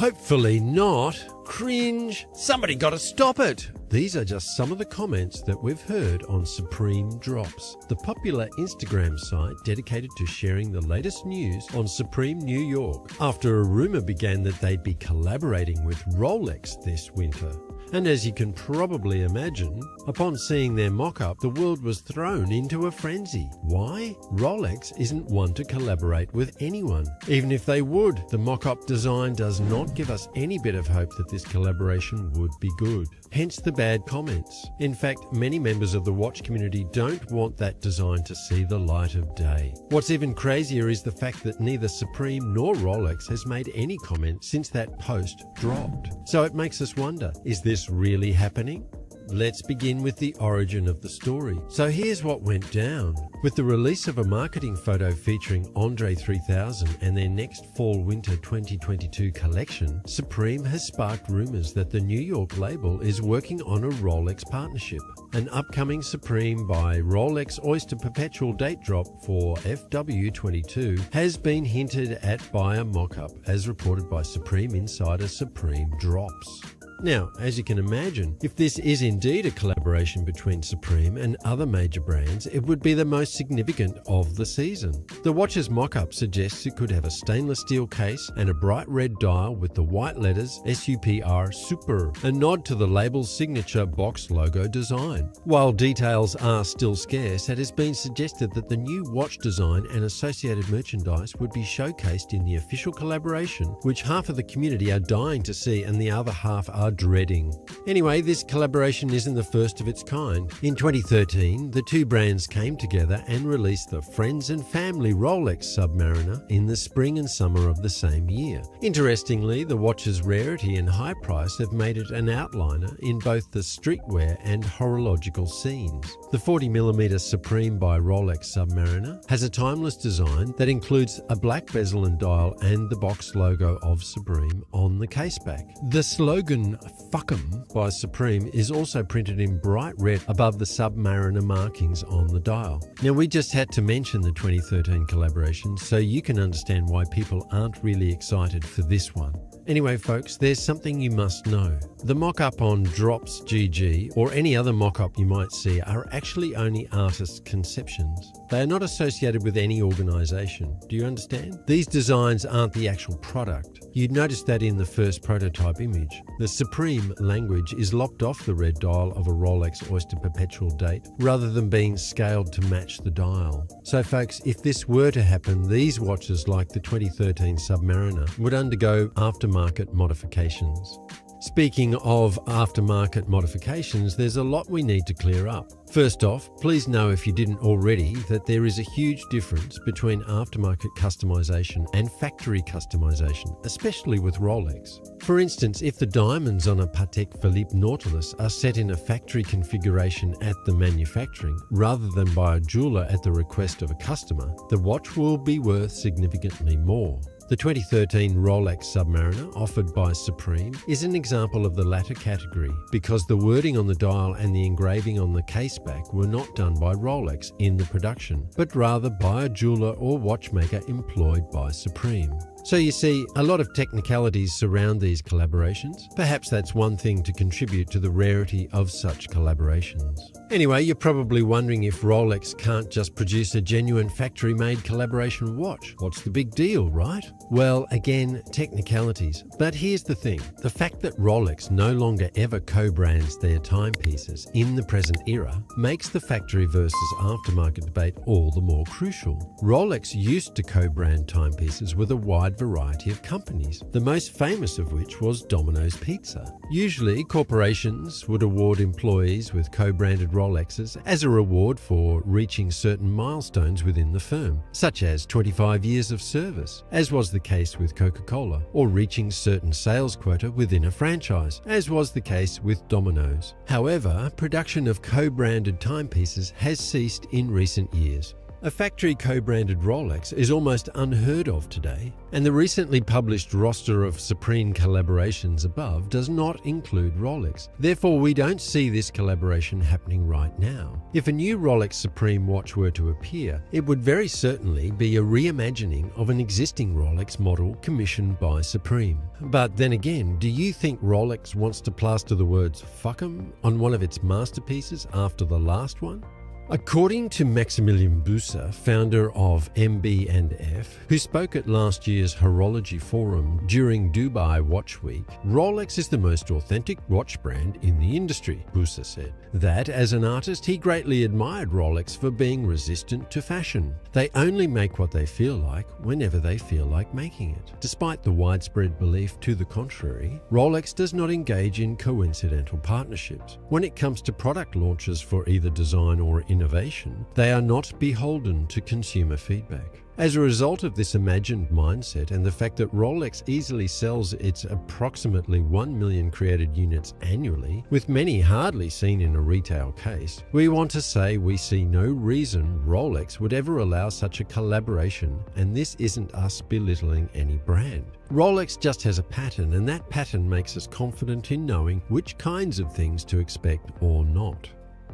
Hopefully not. Cringe. Somebody gotta stop it. These are just some of the comments that we've heard on Supreme Drops, the popular Instagram site dedicated to sharing the latest news on Supreme New York, after a rumor began that they'd be collaborating with Rolex this winter. And as you can probably imagine, upon seeing their mock-up, the world was thrown into a frenzy. Why? Rolex isn't one to collaborate with anyone. Even if they would, the mock-up design does not give us any bit of hope that this collaboration would be good. Hence the bad comments. In fact, many members of the watch community don't want that design to see the light of day. What's even crazier is the fact that neither Supreme nor Rolex has made any comment since that post dropped. So it makes us wonder, is this really happening? Let's begin with the origin of the story. So here's what went down. With the release of a marketing photo featuring Andre 3000 and their next fall-winter 2022 collection, Supreme has sparked rumors that the New York label is working on a Rolex partnership. An upcoming Supreme by Rolex Oyster Perpetual date drop for FW22 has been hinted at by a mock-up, as reported by Supreme insider Supreme Drops. Now, as you can imagine, if this is indeed a collaboration between Supreme and other major brands, it would be the most significant of the season. The watch's mock-up suggests it could have a stainless steel case and a bright red dial with the white letters SUPR Super, a nod to the label's signature box logo design. While details are still scarce, it has been suggested that the new watch design and associated merchandise would be showcased in the official collaboration, which half of the community are dying to see and the other half are dreading. Anyway, this collaboration isn't the first of its kind. In 2013, the two brands came together and released the Friends and Family Rolex Submariner in the spring and summer of the same year. Interestingly, the watch's rarity and high price have made it an outliner in both the streetwear and horological scenes. The 40mm Supreme by Rolex Submariner has a timeless design that includes a black bezel and dial and the box logo of Supreme on the caseback. The slogan "Fuck 'em" by Supreme is also printed in bright red above the Submariner markings on the dial. Now, we just had to mention the 2013 collaboration so you can understand why people aren't really excited for this one. Anyway, folks, there's something you must know. The mock-up on Drops GG or any other mock-up you might see are actually only artists' conceptions. They are not associated with any organisation. Do you understand? These designs aren't the actual product. You'd notice that in the first prototype image. The Supreme language is lopped off the red dial of a Rolex Oyster Perpetual date rather than being scaled to match the dial. So folks, if this were to happen, these watches like the 2013 Submariner would undergo aftermarket modifications. Speaking of aftermarket modifications, there's a lot we need to clear up. First off, please know if you didn't already that there is a huge difference between aftermarket customization and factory customization, especially with Rolex. For instance, if the diamonds on a Patek Philippe Nautilus are set in a factory configuration at the manufacturing, rather than by a jeweler at the request of a customer, the watch will be worth significantly more. The 2013 Rolex Submariner, offered by Supreme, is an example of the latter category because the wording on the dial and the engraving on the caseback were not done by Rolex in the production, but rather by a jeweler or watchmaker employed by Supreme. So you see, a lot of technicalities surround these collaborations. Perhaps that's one thing to contribute to the rarity of such collaborations. Anyway, you're probably wondering if Rolex can't just produce a genuine factory-made collaboration watch. What's the big deal, right? Well, again, technicalities. But here's the thing. The fact that Rolex no longer ever co-brands their timepieces in the present era makes the factory versus aftermarket debate all the more crucial. Rolex used to co-brand timepieces with a wide variety of companies, the most famous of which was Domino's Pizza. Usually, corporations would award employees with co-branded Rolexes as a reward for reaching certain milestones within the firm, such as 25 years of service, as was the case with Coca-Cola, or reaching certain sales quota within a franchise, as was the case with Domino's. However, production of co-branded timepieces has ceased in recent years. A factory co-branded Rolex is almost unheard of today, and the recently published roster of Supreme collaborations above does not include Rolex. Therefore, we don't see this collaboration happening right now. If a new Rolex Supreme watch were to appear, it would very certainly be a reimagining of an existing Rolex model commissioned by Supreme. But then again, do you think Rolex wants to plaster the words "fuck 'em" on one of its masterpieces after the last one? According to Maximilian Busser, founder of MB&F, who spoke at last year's Horology Forum during Dubai Watch Week, Rolex is the most authentic watch brand in the industry, Busser said. That, as an artist, he greatly admired Rolex for being resistant to fashion. They only make what they feel like whenever they feel like making it. Despite the widespread belief to the contrary, Rolex does not engage in coincidental partnerships. When it comes to product launches for either design or innovation, they are not beholden to consumer feedback. As a result of this imagined mindset and the fact that Rolex easily sells its approximately 1 million created units annually, with many hardly seen in a retail case, we want to say we see no reason Rolex would ever allow such a collaboration, and this isn't us belittling any brand. Rolex just has a pattern, and that pattern makes us confident in knowing which kinds of things to expect or not.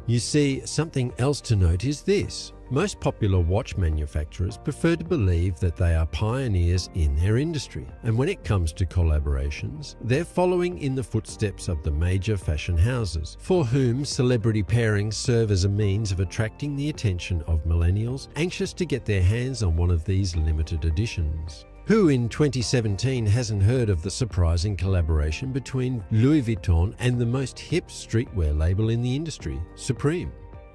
You see, something else to note is this. Most popular watch manufacturers prefer to believe that they are pioneers in their industry, and when it comes to collaborations, they're following in the footsteps of the major fashion houses, for whom celebrity pairings serve as a means of attracting the attention of millennials anxious to get their hands on one of these limited editions. Who in 2017 hasn't heard of the surprising collaboration between Louis Vuitton and the most hip streetwear label in the industry, Supreme?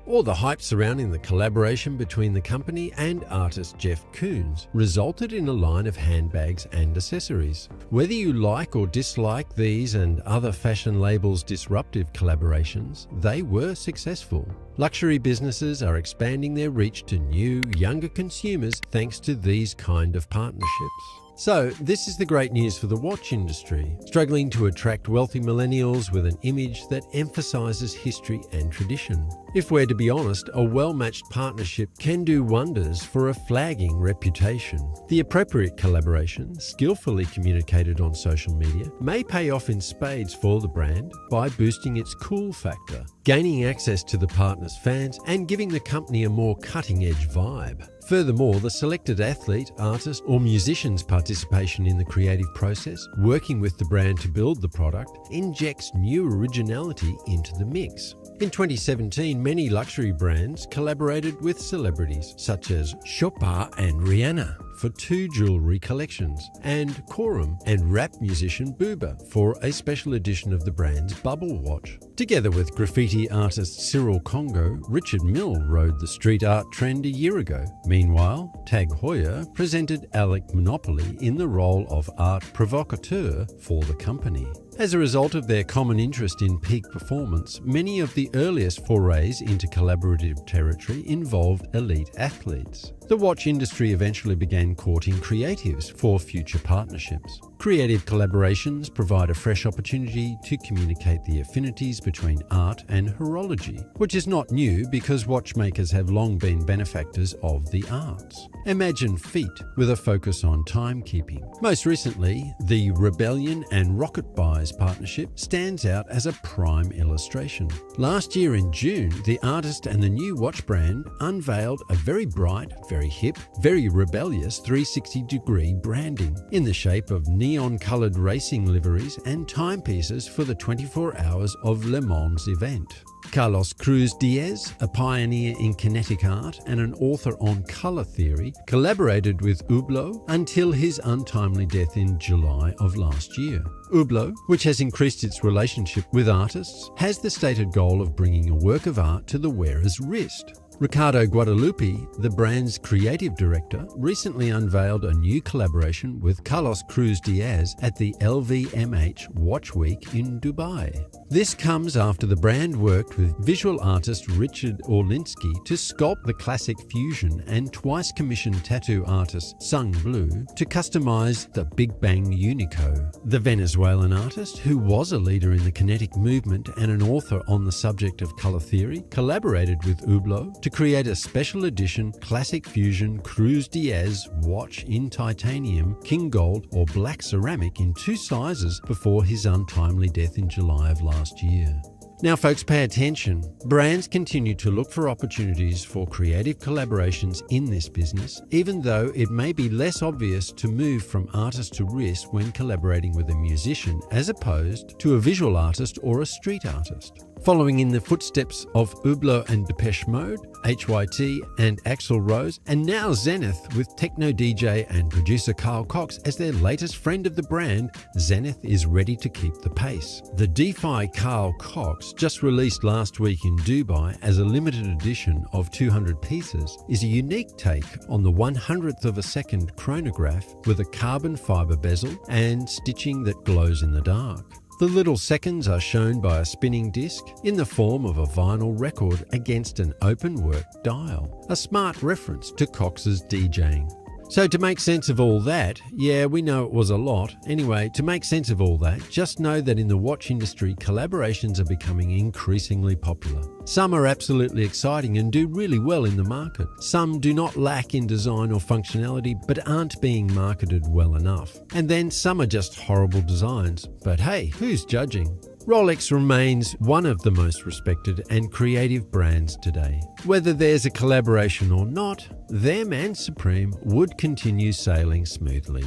Or the hype surrounding the collaboration between the company and artist Jeff Koons resulted in a line of handbags and accessories. Whether you like or dislike these and other fashion labels' disruptive collaborations, they were successful. Luxury businesses are expanding their reach to new, younger consumers thanks to these kind of partnerships. So, this is the great news for the watch industry, struggling to attract wealthy millennials with an image that emphasizes history and tradition. If we're to be honest, a well-matched partnership can do wonders for a flagging reputation. The appropriate collaboration, skillfully communicated on social media, may pay off in spades for the brand by boosting its cool factor, gaining access to the partner's fans, and giving the company a more cutting-edge vibe. Furthermore, the selected athlete, artist, or musician's participation in the creative process, working with the brand to build the product, injects new originality into the mix. In 2017, many luxury brands collaborated with celebrities such as Chopin and Rihanna for 2 jewelry collections, and Coram and rap musician Booba for a special edition of the brand's Bubble watch. Together with graffiti artist Cyril Congo, Richard Mille rode the street art trend a year ago. Meanwhile, Tag Heuer presented Alec Monopoly in the role of art provocateur for the company. As a result of their common interest in peak performance, many of the earliest forays into collaborative territory involved elite athletes. The watch industry eventually began courting creatives for future partnerships. Creative collaborations provide a fresh opportunity to communicate the affinities between art and horology, which is not new because watchmakers have long been benefactors of the arts. Imagine feet with a focus on timekeeping. Most recently, the Rebellion and Rocket Buys partnership stands out as a prime illustration. Last year in June, the artist and the new watch brand unveiled a very bright, very hip, very rebellious 360-degree branding in the shape of neon-colored racing liveries and timepieces for the 24 hours of Le Mans event. Carlos Cruz Diaz, a pioneer in kinetic art and an author on color theory, collaborated with Hublot until his untimely death in July of last year. Hublot, which has increased its relationship with artists, has the stated goal of bringing a work of art to the wearer's wrist. Ricardo Guadalupe, the brand's creative director, recently unveiled a new collaboration with Carlos Cruz Diaz at the LVMH Watch Week in Dubai. This comes after the brand worked with visual artist Richard Orlinski to sculpt the classic fusion and twice commissioned tattoo artist Sung Blue to customize the Big Bang Unico. The Venezuelan artist, who was a leader in the kinetic movement and an author on the subject of color theory, collaborated with Hublot to to create a special edition Classic Fusion Cruz Diaz watch in titanium, king gold or black ceramic in 2 sizes before his untimely death in July of last year. Now folks, pay attention. Brands continue to look for opportunities for creative collaborations in this business, even though it may be less obvious to move from artist to wrist when collaborating with a musician as opposed to a visual artist or a street artist. Following in the footsteps of Hublot and Depeche Mode, HYT and Axl Rose, and now Zenith with techno DJ and producer Carl Cox as their latest friend of the brand, Zenith is ready to keep the pace. The DeFi Carl Cox, just released last week in Dubai as a limited edition of 200 pieces, is a unique take on the 100th of a second chronograph with a carbon fiber bezel and stitching that glows in the dark. The little seconds are shown by a spinning disc in the form of a vinyl record against an open-work dial, a smart reference to Cox's DJing. So to make sense of all that, yeah, we know it was a lot. Anyway, to make sense of all that, just know that in the watch industry, collaborations are becoming increasingly popular. Some are absolutely exciting and do really well in the market. Some do not lack in design or functionality, but aren't being marketed well enough. And then some are just horrible designs. But hey, who's judging? Rolex remains one of the most respected and creative brands today. Whether there's a collaboration or not, them and Supreme would continue sailing smoothly.